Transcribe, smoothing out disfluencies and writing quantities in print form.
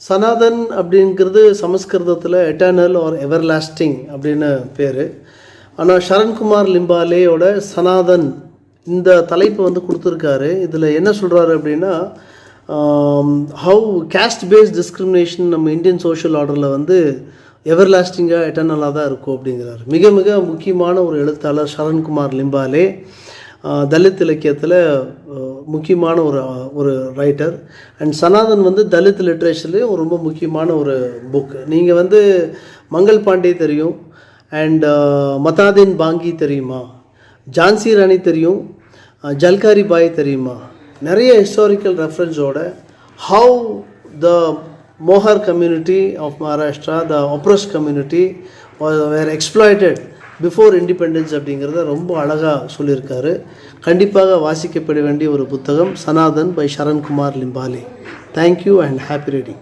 சனாதன் அப்படிங்கிறது சமஸ்கிருதத்தில் eternal R everlasting அப்படின்னு பேர். ஆனால் சரண்குமார் லிம்பாலேயோட சனாதன் இந்த தலைப்பு வந்து கொடுத்துருக்காரு. இதில் என்ன சொல்கிறாரு அப்படின்னா, ஹவு கேஸ்ட் பேஸ்ட் டிஸ்கிரிமினேஷன் நம்ம இந்தியன் சோஷியல் ஆர்டரில் வந்து எவர்லாஸ்டிங்காக எட்டர்னலாக தான் இருக்கும் அப்படிங்கிறார். மிக மிக முக்கியமான ஒரு எழுத்தாளர் சரண்குமார் லிம்பாலே. தலித் இலக்கியத்தில் முக்கியமான ஒரு ரைட்டர். அண்ட் சனாதன் வந்து தலித் லிட்ரேச்சர்லேயும் ரொம்ப முக்கியமான ஒரு புக். நீங்கள் வந்து மங்கள் பாண்டே தெரியும், அண்ட் மதாதீன் பாங்கி தெரியுமா, ஜான்சி ராணி தெரியும், ஜல்காரி பாய் தெரியுமா, நிறைய ஹிஸ்டாரிக்கல் ரெஃபரன்ஸோட how the Mahar community of Maharashtra, the oppressed community were exploited before independence அப்படிங்கிறத ரொம்ப அழகாக சொல்லியிருக்காரு. கண்டிப்பாக வாசிக்கப்பட வேண்டிய ஒரு புத்தகம் Sanatan by Sharankumar Limbale. Thank you and happy reading.